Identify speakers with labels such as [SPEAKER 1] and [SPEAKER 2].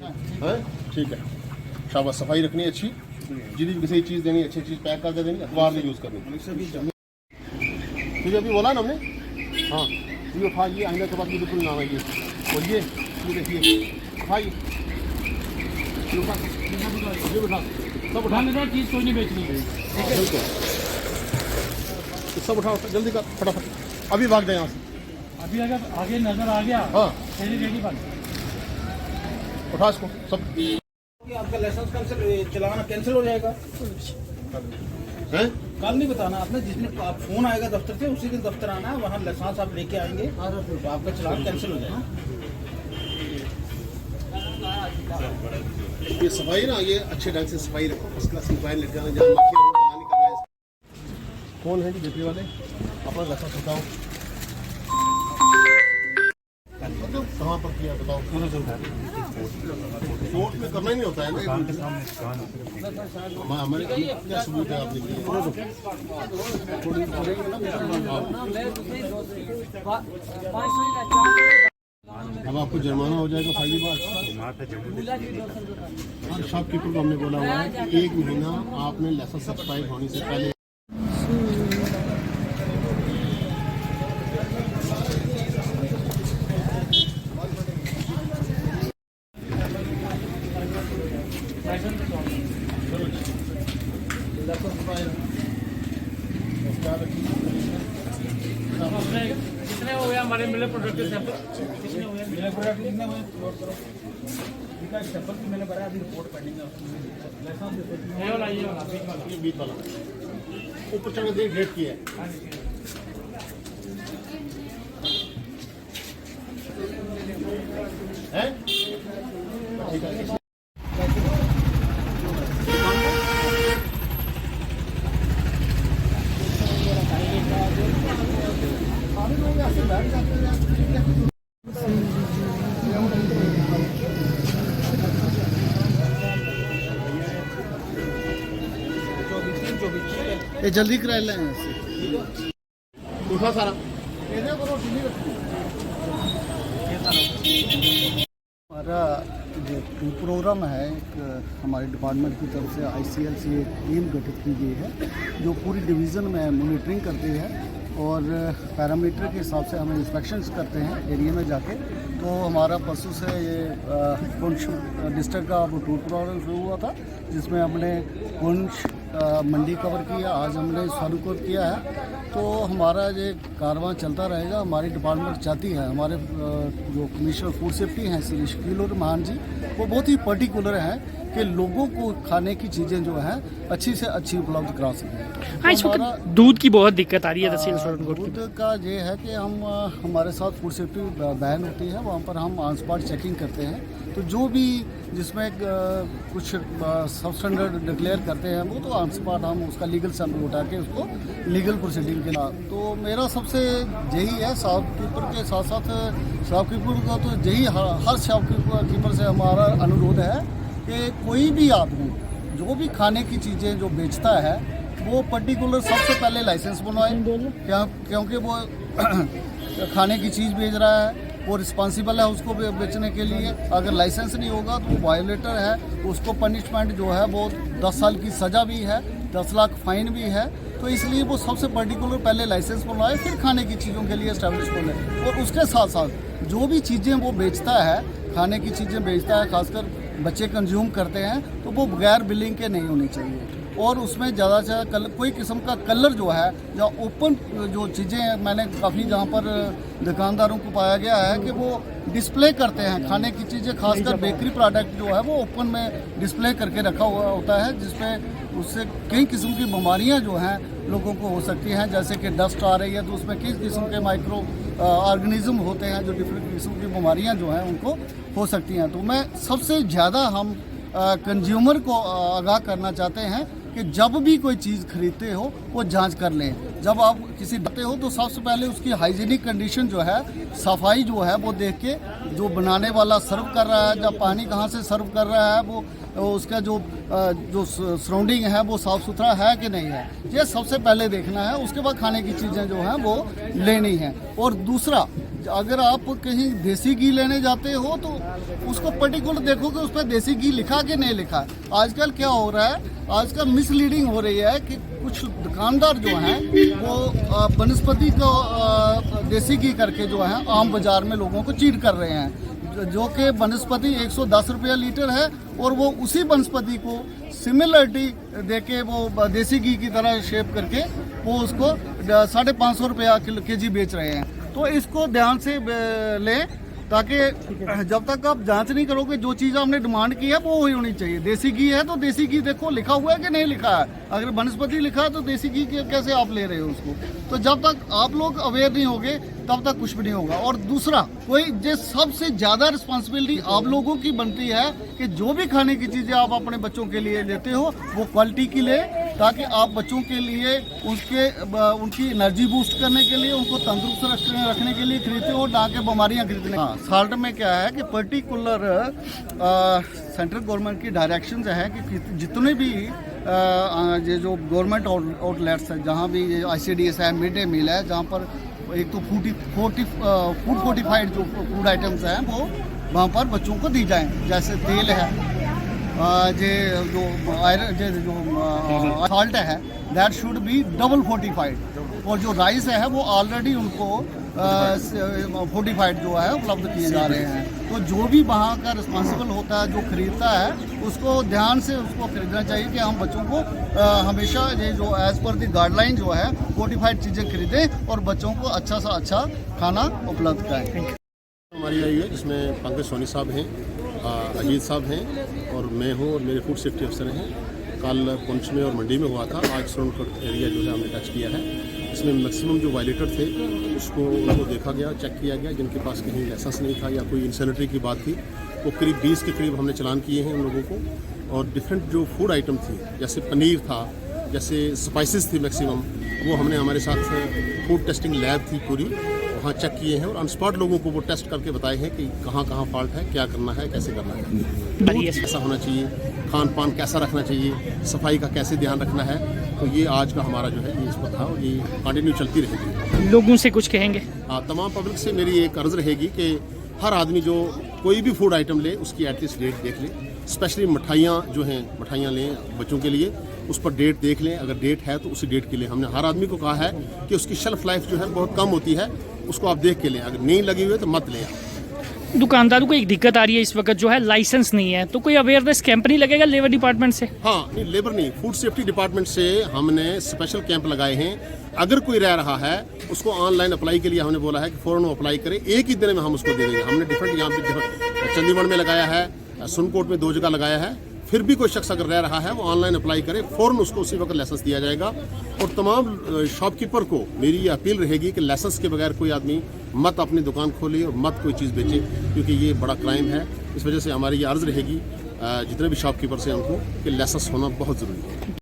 [SPEAKER 1] है ठीक है। शाबाश, सफाई रखनी अच्छी, जितनी भी किसी चीज़ देनी अच्छी चीज़ पैक करके देनी, अखबार नहीं यूज़ करनी। ठीक है, अभी बोला ना हमने। हाँ ये खाइए, आइंदा के बाद ये बिल्कुल ना आइए। और ये देखिए खाइए, ये उठा सब उठाने का चीज़ कोई नहीं बेचनी है। बिल्कुल सब उठाओ जल्दी कर फटाफट, अभी भाग जाए यहाँ से।
[SPEAKER 2] अभी अगर आगे नजर आ गया
[SPEAKER 1] हाँ
[SPEAKER 2] रेडी बन
[SPEAKER 1] उठा इसको सब।
[SPEAKER 3] आपका लाइसेंस चलाना कैंसिल हो जाएगा।
[SPEAKER 1] हैं
[SPEAKER 3] कल नहीं बताना आपने, जिस दिन आप फोन आएगा दफ्तर से उसी दिन दफ्तर आना है, वहाँ लाइसेंस आप लेके आएंगे तो आपका चलान कैंसिल हो जाएगा।
[SPEAKER 1] ये सफाई ना, ये अच्छे ढंग से सफाई रखो, उसका सफाई लटकाना जहाँ मक्खियाँ हो बाहर निकल रहा है। कौन है जी देखने वाले? अपना लाइसेंस बताओ, कहाँ पर किया बताओ। कोर्ट में करना ही नहीं होता है ना, हमारे क्या सबूत है आपने किया? अब आपको जुर्माना हो जाएगा पहली बार। शॉपकीपर को हमने बोला हुआ है कि 1 महीना आपने लाइसेंस एक्सपायर होने से पहले
[SPEAKER 2] कितने हो गया हमारे मिले प्रोडक्ट के सैंपल?
[SPEAKER 3] कितने हुए मेरे प्रोडक्ट कितने हुए नोट करो। इनका सैंपल की मैंने भरा, अभी रिपोर्ट पेंडिंग है।
[SPEAKER 2] ये वाला
[SPEAKER 1] ये बीच वाला ऊपर चढ़ के डेट किया है। हैं? ठीक है।
[SPEAKER 4] ये जल्दी करा लें इससे।
[SPEAKER 1] उठा सारा
[SPEAKER 4] हमारा जो प्रोग्राम है, एक हमारे डिपार्टमेंट की तरफ से ICL से एक टीम गठित की गई है जो पूरी डिवीज़न में मॉनिटरिंग करती है और पैरामीटर के हिसाब से हम इंस्पेक्शंस करते हैं एरिया में जाके। तो हमारा परसों से ये पुंछ डिस्ट्रिक्ट का वो टूर प्रोग्राम शुरू हुआ था, जिसमें हमने पुंछ मंडी कवर किया, आज हमने स्वारूपुर किया है। तो हमारा ये कारवां चलता रहेगा। हमारी डिपार्टमेंट चाहती है, हमारे जो कमिश्नर फूड सेफ्टी हैं श्री शकील रहमान जी, वो बहुत ही पर्टिकुलर हैं कि लोगों को खाने की चीज़ें जो हैं अच्छी से अच्छी उपलब्ध करा सकें।
[SPEAKER 2] हाँ, इस वक्त दूध की बहुत दिक्कत आ रही है तहसील सुल्तानकोट की।
[SPEAKER 4] दूध का ये है कि हम हमारे साथ फूड सेफ्टी बैन होती है, वहाँ पर हम ऑन स्पॉट चेकिंग करते हैं। तो जो भी जिसमें कुछ सबस्टैंडर्ड डिक्लेयर करते हैं वो तो ऑन स्पॉट हम उसका लीगल सैंपल उठा के उसको लीगल प्रोसीडिंग के लिए। तो मेरा सबसे यही है, शॉपकीपर के साथ साथ शॉपकीपर का तो यही हर शॉपकीपर से हमारा अनुरोध है कि कोई भी आदमी जो भी खाने की चीज़ें जो बेचता है वो पर्टिकुलर सबसे पहले लाइसेंस बनवाए, क्योंकि वो खाने की चीज़ बेच रहा है, वो रिस्पॉन्सिबल है उसको बेचने के लिए। अगर लाइसेंस नहीं होगा तो वो वायोलेटर है, उसको पनिशमेंट जो है वो 10 साल की सज़ा भी है, 10 लाख फाइन भी है। तो इसलिए वो सबसे पर्टिकुलर पहले लाइसेंस बनवाए, फिर खाने की चीज़ों के लिए एस्टैब्लिश खोले। और उसके साथ साथ जो भी चीज़ें वो बेचता है, खाने की चीज़ें बेचता है, खासकर बच्चे कंज्यूम करते हैं, तो वो बगैर बिलिंग के नहीं होनी चाहिए। और उसमें ज़्यादा से ज़्यादा कोई किस्म का कलर जो है या ओपन जो चीज़ें, मैंने काफ़ी जहाँ पर दुकानदारों को पाया गया है कि वो डिस्प्ले करते हैं खाने की चीज़ें, खासकर बेकरी प्रोडक्ट जो है वो ओपन में डिस्प्ले करके रखा हुआ होता है, जिसपे उससे कई किस्म की बीमारियां जो हैं लोगों को हो सकती हैं। जैसे कि डस्ट आ रही है तो उसमें किस किस्म के माइक्रो ऑर्गेनिज्म होते हैं जो डिफरेंट किस्म की बीमारियां जो हैं उनको हो सकती हैं। तो मैं सबसे ज़्यादा हम कंज्यूमर को आगाह करना चाहते हैं कि जब भी कोई चीज़ खरीदते हो वो जांच कर लें। जब आप किसी बनाते हो तो सबसे पहले उसकी हाइजीनिक कंडीशन जो है, सफाई जो है वो देख के, जो बनाने वाला सर्व कर रहा है, जब पानी कहाँ से सर्व कर रहा है, वो उसका जो सराउंडिंग है वो साफ़ सुथरा है कि नहीं है, ये सबसे पहले देखना है। उसके बाद खाने की चीज़ें जो हैं वो लेनी है। और दूसरा अगर आप कहीं देसी घी लेने जाते हो तो उसको पर्टिकुलर देखोगे उस पर देसी घी लिखा कि नहीं लिखा है। आजकल क्या हो रहा है, आजकल मिसलीडिंग हो रही है कि कुछ दुकानदार जो हैं वो वनस्पति को देसी घी करके जो है आम बाजार में लोगों को चीट कर रहे हैं, जो कि वनस्पति 110 रुपया लीटर है और वो उसी वनस्पति को सिमिलरिटी देके वो देसी घी की तरह शेप करके वो उसको 550 रुपया केजी बेच रहे हैं। तो इसको ध्यान से लें, ताकि जब तक आप जांच नहीं करोगे, जो चीज़ आपने डिमांड की है वो ही होनी चाहिए। देसी घी है तो देसी घी देखो लिखा हुआ है कि नहीं लिखा है। अगर वनस्पति लिखा है तो देसी घी कैसे आप ले रहे हो उसको। तो जब तक आप लोग अवेयर नहीं होगे तब तक कुछ भी नहीं होगा। और दूसरा, कोई जो सबसे ज़्यादा रिस्पॉन्सिबिलिटी आप लोगों की बनती है कि जो भी खाने की चीज़ें आप अपने बच्चों के लिए लेते हो वो क्वालिटी की ले, ताकि आप बच्चों के लिए उनकी एनर्जी बूस्ट करने के लिए, उनको तंदुरुस्त रखने के लिए खरीदते हो, ना कि बीमारियाँ खरीदने। हाँ, साल्ट में क्या है कि पर्टिकुलर सेंट्रल गवर्नमेंट की डायरेक्शंस है कि जितने भी ये जो गवर्नमेंट आउटलेट्स हैं, जहाँ भी ICDS है, मिड डे मील है, जहाँ पर एक तो फूड फोर्टिफाइड जो फूड आइटम्स हैं वो वहाँ पर बच्चों को दी जाएँ। जैसे तेल है, जो साल्ट है, that should be double fortified, और जो राइस है वो ऑलरेडी उनको फोर्टिफाइड जो है उपलब्ध किए जा रहे हैं। तो जो भी वहाँ का रिस्पॉन्सिबल होता है, जो खरीदता है, उसको ध्यान से उसको खरीदना चाहिए कि हम बच्चों को हमेशा ये जो एज पर द गाइडलाइन जो है फोर्टिफाइड चीज़ें खरीदें और बच्चों को अच्छा सा अच्छा खाना उपलब्ध कराएं।
[SPEAKER 1] हमारी आई है जिसमें पंकज सोनी साहब हैं, अजीत साहब हैं और मैं हूँ और मेरे फूड सेफ्टी अफसर हैं। कल पुंछ में और मंडी में हुआ था, आज सोनकोट एरिया जो है हमने टच किया है। इसमें मैक्सिमम जो वायलेटर थे उनको देखा गया, चेक किया गया। जिनके पास कहीं लाइसेंस नहीं था या कोई इंसैनिटरी की बात थी, वो करीब 20 के करीब हमने चालान किए हैं उन लोगों को। और डिफरेंट जो फूड आइटम थी, जैसे पनीर था, जैसे स्पाइसेस थी मैक्सिमम, वो हमने हमारे साथ फूड टेस्टिंग लैब थी पूरी, वहाँ चेक किए हैं और ऑन स्पॉट लोगों को वो टेस्ट करके बताए हैं कि कहाँ कहाँ फॉल्ट है, क्या करना है, कैसे करना है, कैसा होना चाहिए, खान पान कैसा रखना चाहिए, सफाई का कैसे ध्यान रखना है। तो ये आज का हमारा जो है ये इस पर था और ये कंटिन्यू चलती रहेगी।
[SPEAKER 2] लोगों से कुछ कहेंगे?
[SPEAKER 1] हाँ, तमाम पब्लिक से मेरी एक अर्ज़ रहेगी कि हर आदमी जो कोई भी फूड आइटम ले उसकी एटलीस्ट डेट देख ले। स्पेशली मिठाइयाँ जो हैं, मिठाइयाँ लें बच्चों के लिए, उस पर डेट देख लें। अगर डेट है तो उसी डेट के लिए हमने हर आदमी को कहा है कि उसकी शेल्फ लाइफ जो है बहुत कम होती है, उसको आप देख के लें। अगर नहीं लगी हुई है तो मत लें।
[SPEAKER 2] दुकानदारों को एक दिक्कत आ रही है इस वक्त जो है, लाइसेंस नहीं है, तो कोई अवेयरनेस कैंप नहीं लगेगा लेबर डिपार्टमेंट से?
[SPEAKER 1] हाँ, नहीं, लेबर नहीं, फूड सेफ्टी डिपार्टमेंट से हमने स्पेशल कैंप लगाए हैं। अगर कोई रह रहा है उसको ऑनलाइन अप्लाई के लिए हमने बोला है कि फ़ौरन अप्लाई करें, एक ही दिन में हम उसको दे देंगे। हमने डिफरेंट यहाँ पे चंडीगढ़ में लगाया है, सुनकोट में 2 जगह लगाया है। फिर भी कोई शख्स अगर रह रहा है वो ऑनलाइन अप्लाई करे, फ़ौरन उसको उसी वक्त लाइसेंस दिया जाएगा। और तमाम शॉपकीपर को मेरी ये अपील रहेगी कि लाइसेंस के बगैर कोई आदमी मत अपनी दुकान खोले और मत कोई चीज़ बेचे, क्योंकि ये बड़ा क्राइम है। इस वजह से हमारी ये अर्ज़ रहेगी जितने भी शॉपकीपर्स हैं उनको कि लाइसेंस होना बहुत ज़रूरी है।